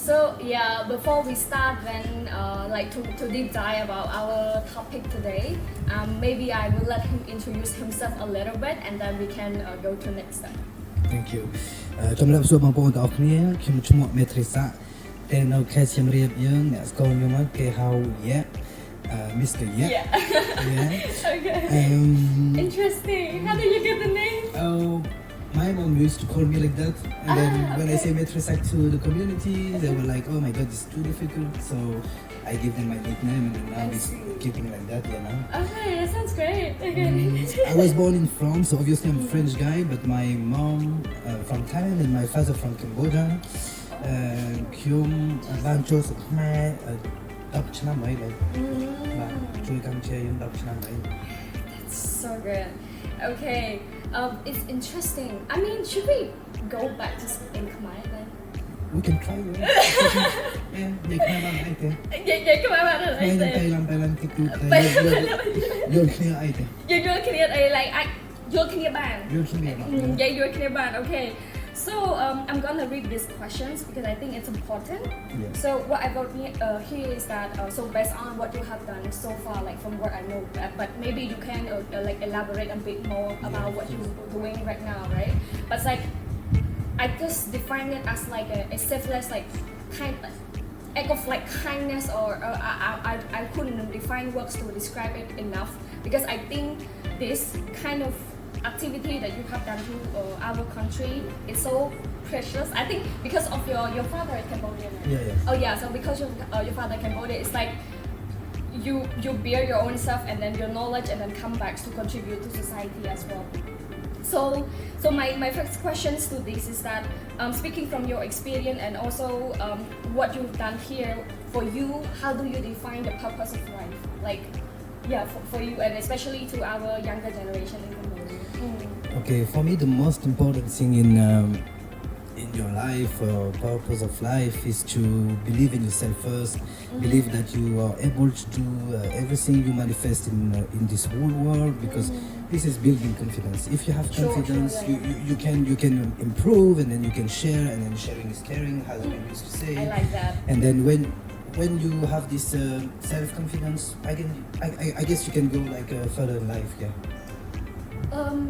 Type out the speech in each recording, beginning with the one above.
So yeah, before we start, then like to deep dive about our topic today, maybe I will let him introduce himself a little bit, and then we can go to next step. Thank you. ជំរាបសួរបងប្អូនទាំងអស់គ្នាខ្ញុំឈ្មោះ Matrisak តែនៅខេត្តសៀមរាបយើងអ្នកស្គាល់ខ្ញុំគេហៅ Mr. Yeah. Yeah. Okay. Interesting. How did you get the name? Oh, my mom used to call me like that, and then when I say Matrisak to the community, they were like, "Oh my God, it's too difficult." So I give them my nickname, and now it's keeping like that, you know. Okay, that sounds great. Okay. I was born in France, so obviously I'm a French guy, but my mom from Thailand and my father from Cambodia. ខ្ញុំបានចូលស្រុកខ្មែរ10ឆ្នាំហើយបាទជួយកម្ពុជាយើង10ឆ្នាំហើយ That's so good. Okay. It's interesting. I mean, should we go back to in Khmer then? We can try it. Yeah, they can have it. Yeah, come on, Thailand TikTok. You're clear it. You're clear like you're clear ban. Yeah, you're clear ban. Okay. So I'm gonna read these questions because I think it's important. Yeah. So what I wrote here is that so based on what you have done so far, like from what I know, but maybe you can like elaborate a bit more about what you're doing right now, right? But it's like I just define it as like a selfless, like act of like kindness, or I couldn't define words to describe it enough because I think this kind of activity that you have done to our country is so precious. I think because of your father is Cambodian, right? Yeah. Oh yeah, so because your father Cambodian, it's like you bear your own self and then your knowledge and then come back to contribute to society as well. So my first questions to this is that speaking from your experience and also what you've done here, for you, how do you define the purpose of life? Like, yeah, for you and especially to our younger generation in Cambodia. Okay, for me the most important thing in your life, purpose of life, is to believe in yourself first. Believe that you are able to do everything you manifest in this whole world, because this is building confidence. If you have confidence, you can improve, and then you can share, and then sharing is caring, as we used to say. I like that. And then when you have this self-confidence, I guess you can go like further in life. Yeah.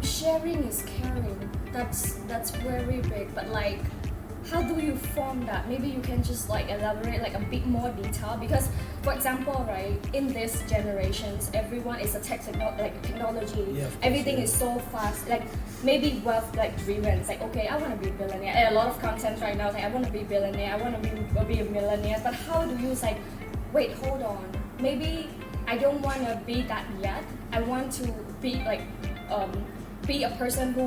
Sharing is caring. That's very big. But like, how do you form that? Maybe you can just like elaborate like a bit more detail, because for example, right, in this generations, everyone is a technology. Yeah, everything is so fast. Like maybe wealth like driven. It's like, okay, I want to be a billionaire. And a lot of content right now is like, I want to be a billionaire. I want to be a millionaire. But how do you like, wait, hold on. Maybe I don't want to be that yet. I want to be like be a person who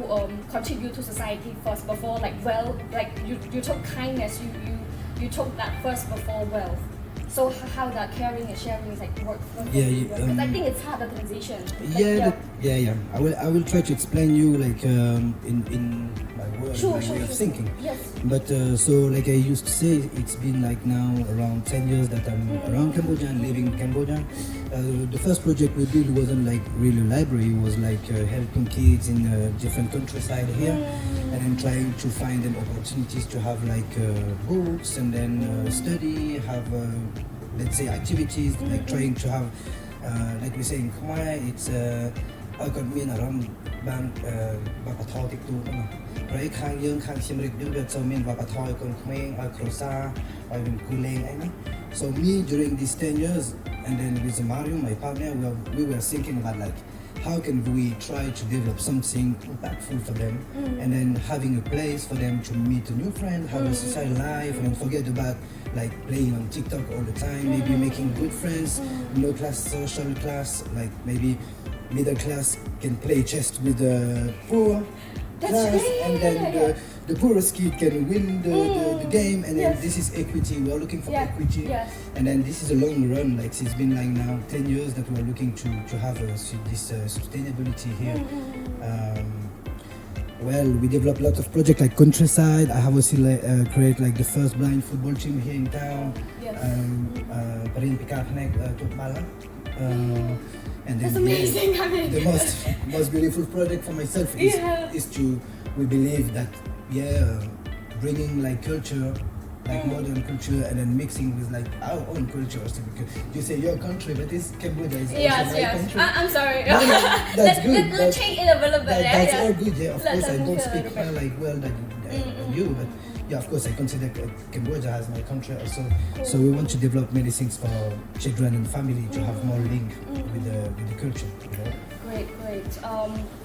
contribute to society first before like wealth. Like you took kindness, you took that first before wealth. So how that caring and sharing is like work? Because I think it's hard the transition. Like, I will try to explain you like in my words, my way of thinking. Yes. But so like I used to say, it's been like now around 10 years that I'm around Cambodia and living in Cambodia. The first project we did wasn't like really a library. It was like helping kids in different countryside here, and then trying to find them opportunities to have like books, and then study, have let's say activities, like trying to have like we say in Khmer, it's I got me in around ban bapathoi tiktok na right ខាងយើងខាងសៀមរាបយើងវាចូលមានវប្បធម៌ឲ្យកូនក្មេងឲ្យគ្រួសារឲ្យមានគូលេងអីណា So me during these 10 years, and then with Mario, my partner, we were thinking about like how can we try to develop something impactful for them, and then having a place for them to meet a new friend, have a social life, and then forget about like playing on TikTok all the time, maybe making good friends, low class, social class, like maybe middle class can play chess with the poor class, and then the poorest kid can win the game, and then this is equity. We are looking for equity, and then this is a long run. Like it's been like now 10 years that we are looking to have this sustainability here. Well, we developed a lot of projects like countryside. I have also created like the first blind football team here in town. And then that's amazing. The most beautiful project for myself is we believe that bringing like culture like modern culture and then mixing with like our own culture also, because you say your country, but this Cambodia is also Yes, my yes. country. I'm sorry. No, that's good. Let's change it a little bit. That's Yeah. all good, yeah. Of course, I don't move speak a little bit. like well than you, but yeah, of course, I consider Cambodia as my country also. Cool. So we want to develop many things for children and family to have more link with the culture. You know? Great.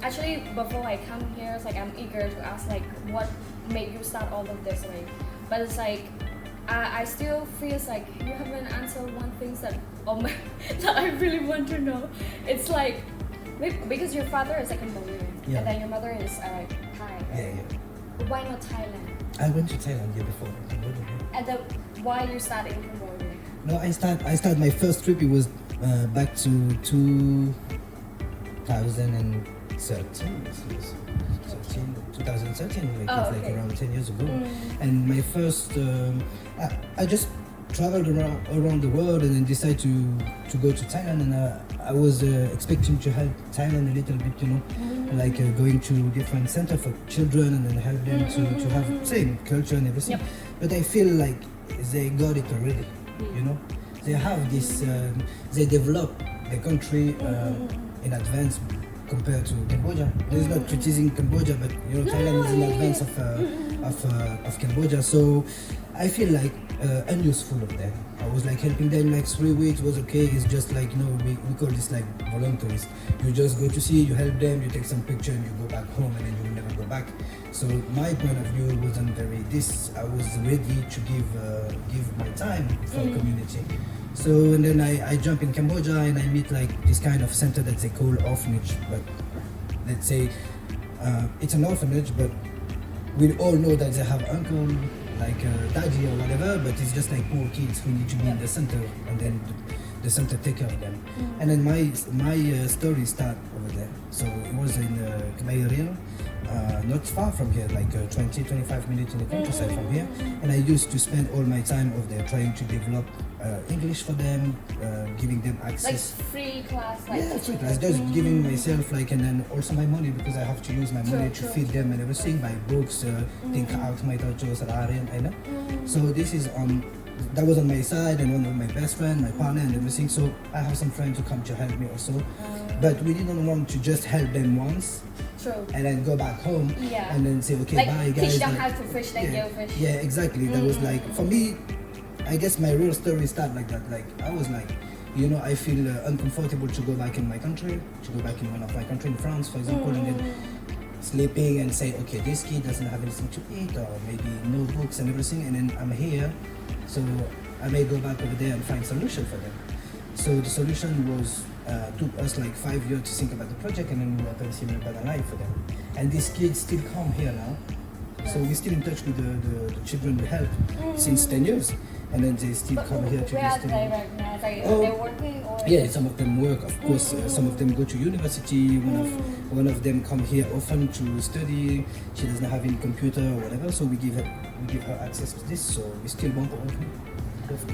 Actually, before I come here, it's like I'm eager to ask like what made you start all of this way, but it's like I still feels like you haven't answered one thing that that I really want to know. It's like because your father is a Cambodian Yeah. and then your mother is Thai. Yeah. Why not Thailand? I went to Thailand here before. Cambodia, yeah. And then why you started in Cambodia? No, I start my first trip. It was back to 2013. 2013, like, it's like around 10 years ago. And my first, I just traveled around the world and then decided to go to Thailand. And I was expecting to help Thailand a little bit, you know, like going to different center for children and then help them to have same culture and everything. Yep. But I feel like they got it already, you know. They have this, they develop the country in advance compared to Cambodia. This is not criticizing Cambodia, but you know, Thailand is in advance of Cambodia. So I feel like unuseful of them. I was like helping them like 3 weeks was okay. It's just like, you know, we call this like voluntaries. You just go to see, you help them, you take some picture and you go back home and then you will never go back. So my point of view wasn't very this. I was ready to give my time for community. So and then I jump in Cambodia and I meet like this kind of center that they call orphanage, but let's say it's an orphanage, but we all know that they have uncle, like daddy or whatever, but it's just like poor kids who need to be in the center, and then the center take care of them. And then my story start over there. So it was in Khmer, not far from here, like 20-25 minutes in the countryside from here. And I used to spend all my time over there trying to develop English for them, giving them access. Like free class, like Yeah, free class. Just giving myself like, and then also my money, because I have to use my money to feed them and everything, buy books, think out my touches, and so this is that was on my side, and one of my best friend, my partner and everything. So I have some friends who come to help me also, but we didn't want to just help them once. And then go back home and then say, okay, like, bye guys. Teach them like, how to fish, then go fish. Yeah, exactly. That was like, for me, I guess my real story started like that. Like, I was like, you know, I feel uncomfortable to go back in my country, to go back in one of my country, in France, for example, and then sleeping and say, okay, this kid doesn't have anything to eat, or maybe no books and everything, and then I'm here, so I may go back over there and find solution for them. So the solution was, took us like 5 years to think about the project, and then we opened Siem and Bannalay for them. And these kids still come here now. So we're still in touch with the children we help since 10 years. And then they still come here to Where are this they right now? Like, are they working or? Yeah, some of them work, of course. Some of them go to university. One of them come here often to study. She doesn't have any computer or whatever, so we give her access to this. So we still want to open.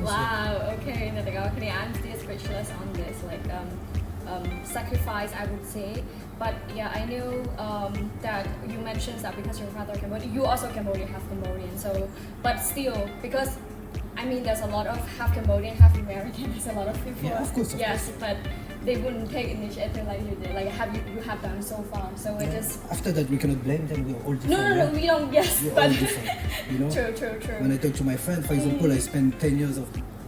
Wow. Okay. I'm still speechless on this. Like sacrifice, I would say. But yeah, I know that you mentioned that because your father Cambodian, you also Cambodian, half Cambodian. So, but still, because I mean, there's a lot of half Cambodian, half American. There's a lot of people. Yeah, of course. Yes, but they wouldn't take initiative like you did. Like you have done so far. So we just. After that, we cannot blame them. We're all different. No, we don't. Yes, we're but. all different. You know. True. When I talk to my friend, for example, I spent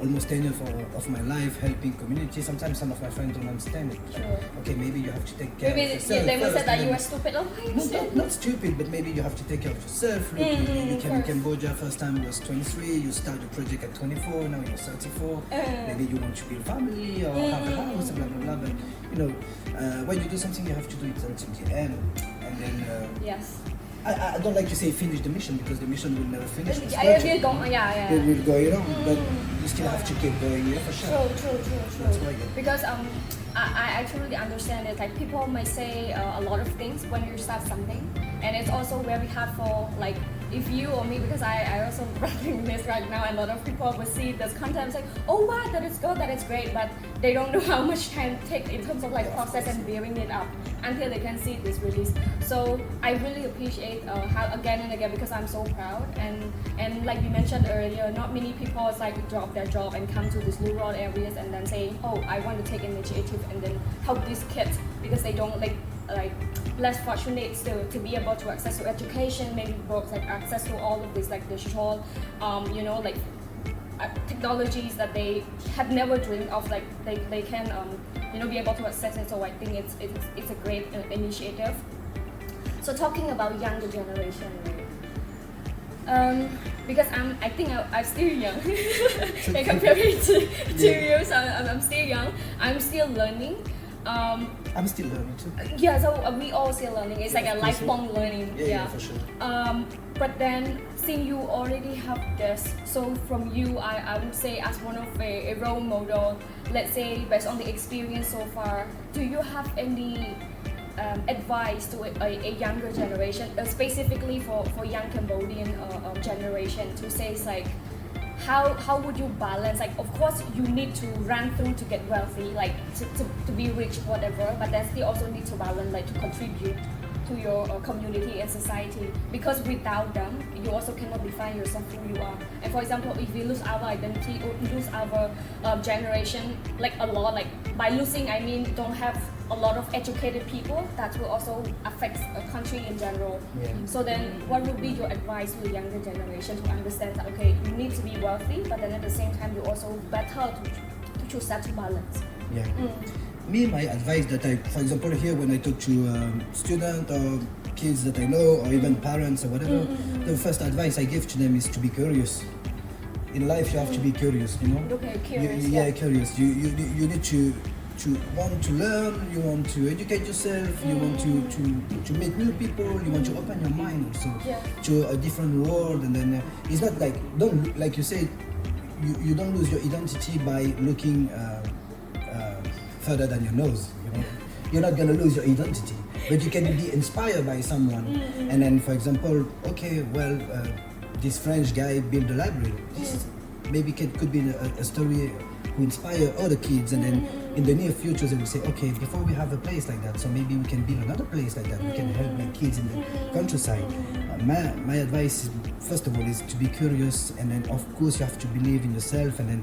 almost 10 years of my life helping community. Sometimes some of my friends don't understand it. Like, okay, maybe you have to take care of yourself. They will say that you were stupid. Not stupid, but maybe you have to take care of yourself. Look, you came in Cambodia, first time you was 23, you start the project at 24, now you're 34. Maybe you want to build family or have a house, blah, blah, blah. But, you know, when you do something, you have to do it until the end. And then... yes. I don't like to say finish the mission, because the mission will never finish. It will go on, but you still have to keep going, yeah, for sure. True. That's right, yeah. Because I truly understand it. Like, people might say a lot of things when you start something, and it's also very hard for like if you or me, because I also running this right now, and a lot of people will see this content and say, oh wow, that is good, that is great, but they don't know how much time it takes in terms of like process and building it up until they can see this release. So I really appreciate how again and again, because I'm so proud, and like you mentioned earlier, not many people is like drop their job and come to these rural areas and then say, oh, I want to take initiative and then help these kids because they don't like less fortunate still to be able to access to education, maybe both like access to all of this like digital like technologies that they had never dreamed of, like they can be able to access it. So I think it's a great initiative. So talking about younger generation, because I think I'm still young compared to you, so I'm still young. I'm still learning. I'm still learning too. Yeah, so we all still learning. It's like a lifelong learning. Yeah, for sure. But then, since you already have this, so from you, I would say as one of a role model, let's say based on the experience so far, do you have any advice to a younger generation, specifically for young Cambodian generation, to say it's like, how would you balance, like of course you need to run through to get wealthy, like to be rich, whatever, but then still also need to balance, like to contribute to your community and society, because without them you also cannot define yourself who you are. And for example, if we lose our identity or lose our generation like a lot, like by losing I mean don't have a lot of educated people, that will also affect a country in general. So then what would be your advice to the younger generation to understand that okay, you need to be wealthy, but then at the same time you also better to choose that to balance? Me, my advice that for example here when I talk to students or kids that I know or even parents or whatever, the first advice I give to them is to be curious. In life you have to be curious, Okay, curious. Curious. You need to want to learn, you want to educate yourself, you want to meet new people, you want to open your mind also to a different world, and then it's not like, don't, like you said, you don't lose your identity by looking further than your nose, You're not going to lose your identity, but you can be inspired by someone. And then for example, okay, well, this French guy built a library. This maybe could be a story who inspire other kids, and then in the near future they will say, okay, before we have a place like that, so maybe we can build another place like that. We can help my kids in the countryside. My advice is, first of all, is to be curious, and then of course you have to believe in yourself, and then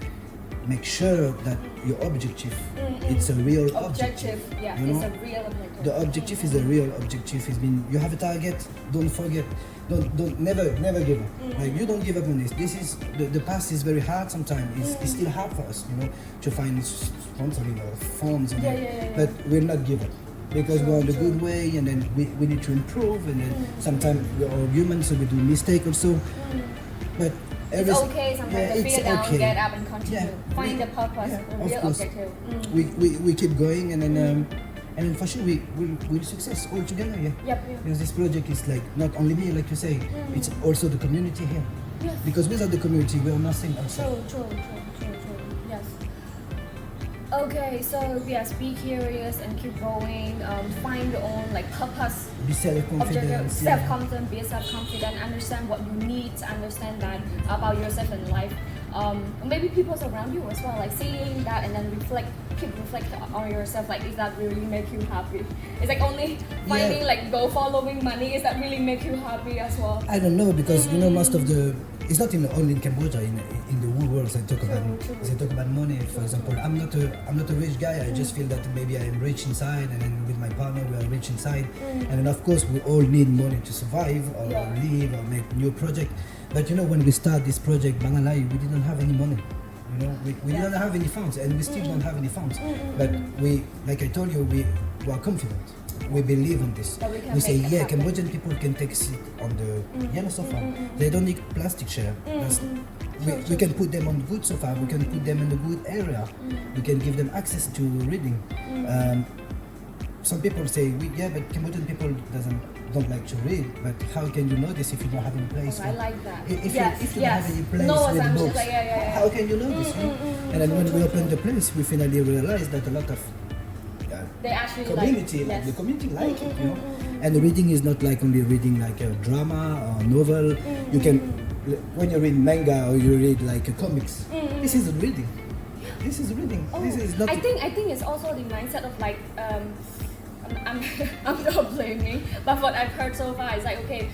make sure that your objective, it's a real objective. It's a real objective. The objective is a real objective. It's been, you have a target, don't forget, don't never give up. Like you don't give up on this. This is the past is very hard sometimes. It's still hard for us, to find sponsoring or funds, but we'll not give up. Because we're on the good way, and then we need to improve, and then sometimes we're all human, so we do mistakes also. But it's okay sometimes to feel down, get up and continue. Find the purpose, the real objective. We keep going, and then for sure we'll success all together. Because this project is like not only me, like you say, it's also the community here. Because without the community, we are nothing outside. True. Yes. Okay, so yes, be curious and keep going. Find your own like purpose. Be self-confident. Self-confident. Be self-confident. Understand what you need to understand that about yourself in life. Maybe people around you as well, like seeing that and then keep reflecting on yourself. Like, is that really make you happy? It's like only finding like go following money. Is that really make you happy as well? I don't know, because most of the, it's not only in Cambodia, in the whole world they talk about money. For example, I'm not a rich guy. I just feel that maybe I am rich inside, and then with my partner we are rich inside, and then of course we all need money to survive or live or make new project. But when we start this project Bannalay, we didn't have any money. We didn't have any funds, and we still don't have any funds. But we, like I told you, we are confident. We believe in this. We say, Cambodian people can take a seat on the yellow sofa. They don't need plastic chair. We can put them on good sofa. We can put them in a good area. We can give them access to reading. Some people say, but Cambodian people don't like to read. But how can you know this if you don't have any place? I like that. If you don't have any place with books, how can you know this? And then when we opened the place, we finally realized that a lot of they actually community, like, like yes. the community like it, you know. And the reading is not like only reading like a drama or novel. You can, when you read manga or you read like a comics, this is reading. This is reading. Oh, This is not. I think it's also the mindset of like I'm I'm not blaming, but what I've heard so far is like, okay,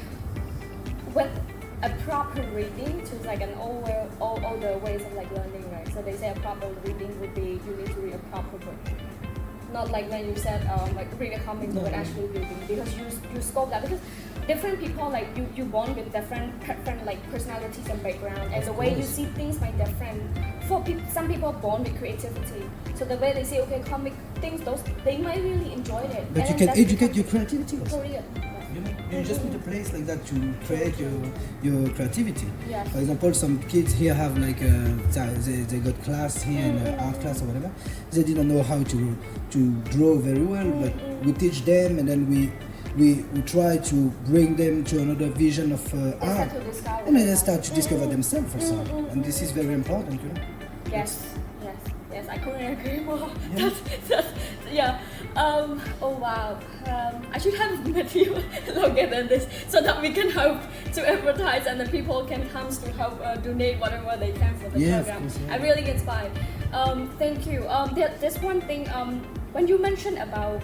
when a proper reading to like an older ways of like learning, right? So they say a proper reading would be you need to read a proper book. Not like when you said like read a comic book, but actually reading, because you scope that, because different people, like you born with different like personalities and background, and the way you see things might different. For some people born with creativity, so the way they say okay comic things, those they might really enjoy it. But and you can educate your creativity also. Korean. You know, you just need a place like that to create your creativity. Yes. For example, some kids here have like they got class here in art class or whatever. They didn't know how to draw very well, but we teach them, and then we try to bring them to another vision of art, and then they start to discover themselves also. And this is very important, you know. Yes, I couldn't agree more. Yeah. That's, yeah. Oh wow. I should have met you longer than this, so that we can help to advertise, and the people can come to help donate whatever they can for the program. Of course, yeah. I really get inspired. Thank you. There's one thing. When you mentioned about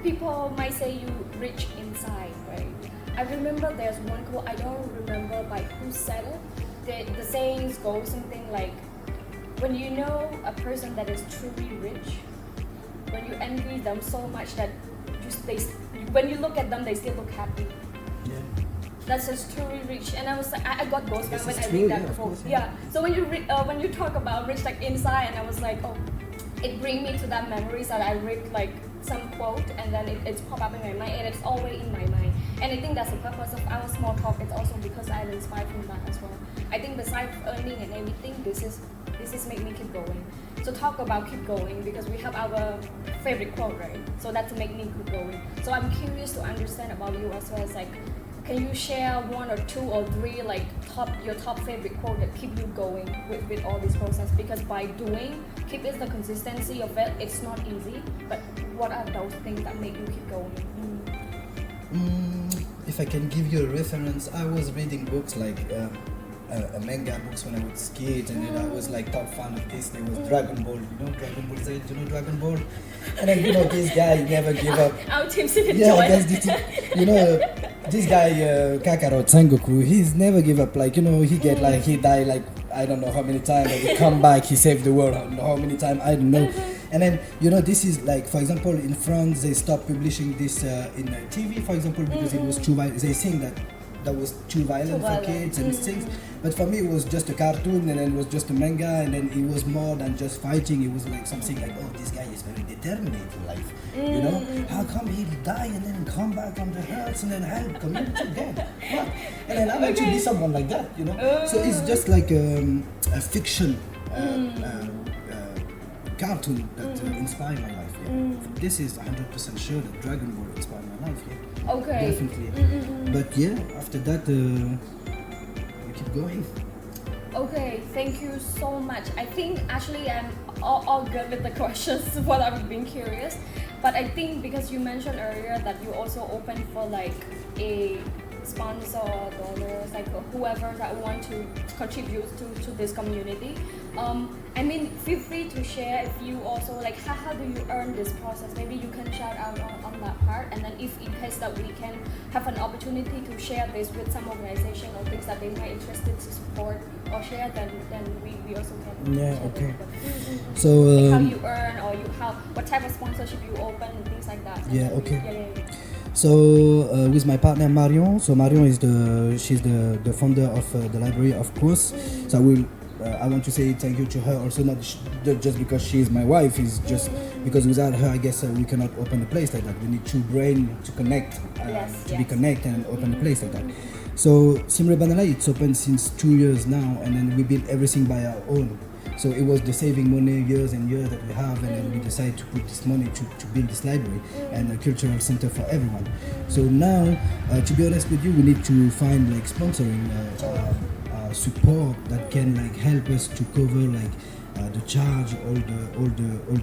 people might say you rich inside, right? I remember there's one quote, I don't remember by who said it. The sayings go something like, when you know a person that is truly rich, when you envy them so much that when you look at them, they still look happy. Yeah. That's just truly rich. And I was like, I got goosebumps when I true, read that yeah, of quote. course, Yeah. yeah. So when you talk about rich like inside, and I was like, oh, it brings me to that memories that I read like some quote, and then it's pop up in my mind, and it's always in my mind. And I think that's the purpose of our small talk. It's also because I'm inspired from that as well. I think besides earning and everything, this is make me keep going. So talk about keep going, because we have our favorite quote, right? So that's make me keep going. So I'm curious to understand about you as well as like, can you share one or two or three like your top favorite quote that keep you going with all this process? Because by doing, keep is the consistency of it. It's not easy, but what are those things that make you keep going? If I can give you a reference, I was reading books like a manga books when I was a kid, and then I was like top fan of this. There was Dragon Ball, you know Dragon Ball Z, you know Dragon Ball, and then this guy he never gave up. Our team didn't Yeah, join. that's the thing. This guy Kakarot Sengoku, he's never give up. Like he get like he died like I don't know how many times, but he come back, he saved the world. How many times I don't know. And then this is like, for example, in France they stopped publishing this in TV, for example, because it was too violent. They think that was too violent for kids and things. But for me, it was just a cartoon, and then it was just a manga, and then it was more than just fighting. It was like something like, oh, this guy is very determined in life. How come he die and then come back on the earth and then help community again? What? And then I want to be someone like that, So it's just like a fiction cartoon that inspired my life. Yeah. This is 100% sure that Dragon Ball inspired my life. Yeah. Okay. Definitely. But yeah, after that, we keep going. Okay, thank you so much. I think actually I'm all good with the questions while I've been curious. But I think because you mentioned earlier that you also open for like a sponsor or donors, like whoever that want to contribute to this community. I mean, feel free to share if you also like how do you earn this process? Maybe you can shout out on that part, and then if in case that we can have an opportunity to share this with some organization or things that they might interested to support or share, then we also can. Yeah. share Okay. this. So Like how you earn, or what type of sponsorship you open and things like that. Yeah, okay. Yeah. So with my partner Marion. So Marion is she's the founder of the library, of course. So I want to say thank you to her also, not just because she is my wife, it's just because without her I guess we cannot open a place like that. We need two brains to connect, be connected and open a place like that. So Siem Bannalay, it's open since 2 years now, and then we build everything by our own. So it was the saving money years and years that we have, and then we decided to put this money to build this library and a cultural center for everyone. So now, to be honest with you, we need to find like sponsoring support that can like help us to cover like the charge all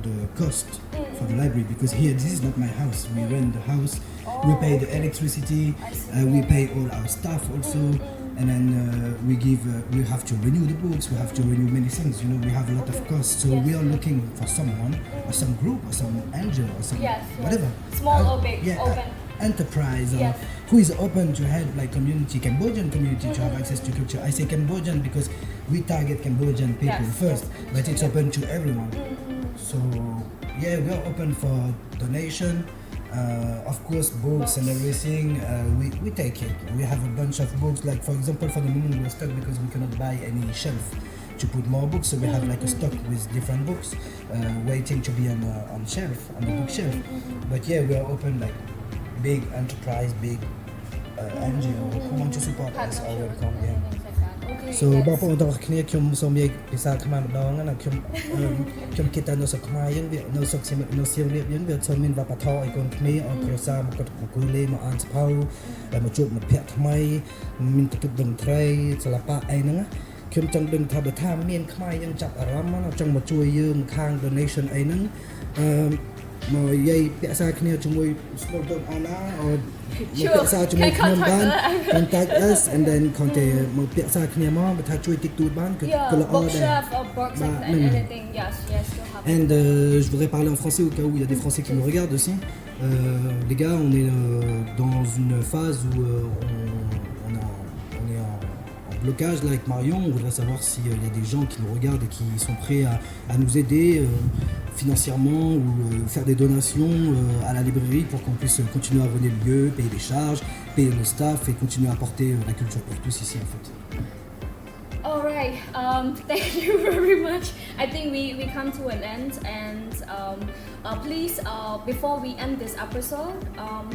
the cost for the library because here this is not my house. We rent the house, we pay the electricity, we pay all our staff also, and then we have to renew the books, we have to renew many things. You know, we have a lot of costs, so we are looking for someone or some group or some NGO or some whatever, small or big, open. Enterprise or who is open to help like community, Cambodian community to have access to culture. I say Cambodian because we target Cambodian people first, but it's open to everyone. So yeah, we are open for donation. Of course, books and everything, we take it. We have a bunch of books, like for example, for the moment we're stuck because we cannot buy any shelf to put more books, so we have like a stock with different books waiting to be on shelf, on the bookshelf. But yeah, we are open like big enterprise, big NGO who want to support us are welcome. Yeah. So បងប្អូនទាំងអស់គ្នាខ្ញុំសូមនិយាយភាសាខ្មែរម្ដងណាខ្ញុំគិតថានៅស្រុកខ្មែរយើងវានៅស្រុកសៀមរាបយើងវាសូមមានវប្បធម៌ឲ្យកូនគ្នាឲ្យគ្រួសារមកអង្គុយលេងមកអានសភៅមកជួបមិត្តភក្តិថ្មីមានទឹកតន្ត្រីសិល្បៈអីហ្នឹងខ្ញុំចង់ដឹងថាបើថាមានខ្មែរយើងចាប់អារម្មណ៍ចង់មកជួយយើងខាង donation អីហ្នឹងមកនិយាយពាក្យសារគ្នាជាមួយ Small Dog Anna or មកពាក្យសារជាមួយខ្ញុំបាន contact us and then contact មកពាក្យសារគ្នាមកបើថាជួយតិចតួចបានគឺល្អដែរ anything yes you'll have and je voudrais parler en français au cas où il y a des Français qui nous regardent aussi les gars on est dans une phase où on est en blocage là avec Marion. On voudrait savoir s'il y a des gens qui nous regardent et qui sont prêts à nous aider financièrement ou faire des donations à la librairie pour qu'on puisse continuer à runner le lieu, payer les charges, payer le staff et continuer à apporter la culture pour tous ici en fait. Alright, thank you very much. I think we come to an end and please before we end this episode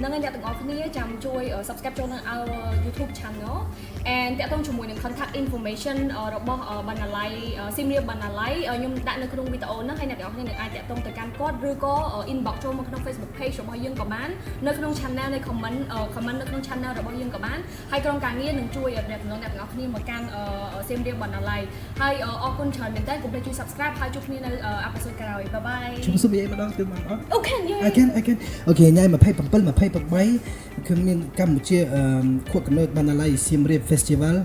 នឹងអ្នកទាំងអស់គ្នាចាំជួយ subscribe ចូលនៅ our YouTube channel and តាក់ទងជាមួយនឹង contact information របស់ Bannalay Siem Reap Bannalay ខ្ញុំដាក់នៅក្នុងវីដេអូហ្នឹងហើយអ្នកទាំងអស់គ្នានឹងអាចតាក់ទងទៅកាន់គាត់ឬក៏ inbox ចូលមកក្នុង Facebook page របស់យើងក៏បាននៅក្នុង channel នៃ comment នៅក្នុង channel របស់យើងក៏បានហើយក្រុមការងារនឹងជួយអ្នកទាំងអស់គ្នាមកកាន់ Siem Reap Bannalay ហើយអរគុណច្រើនមែនតើកុំភ្លេចជួយ subscribe ហើយជួបគ្នានៅ episode ក្រោយ bye bye ខ្ញុំសូមនិយាយម្ដងទៀតបានអត់ Okay I can Okay ថ្ងៃ27 28គឺមានកម្ពុជាខួបកំណើត Bannalay Siem Reap Festival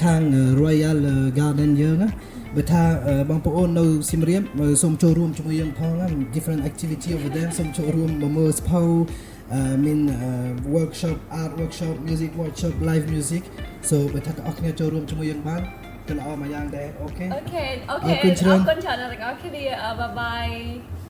ខាង Royal Garden យើងណាបើថាបងប្អូននៅ Siem Reap សូមចូលរួមជាមួយយើងផងណា different activity over there សូមចូលរួមមកមើលសភៅមាន workshop art workshop music workshop live music so បើថាទាំងអស់គ្នាចូលរួមជាមួយយើងបានទៅល្អមួយយ៉ាងដែរអូខេ Okay អរគុណច្រើនអ្នកទាំងអស់គ្នា bye bye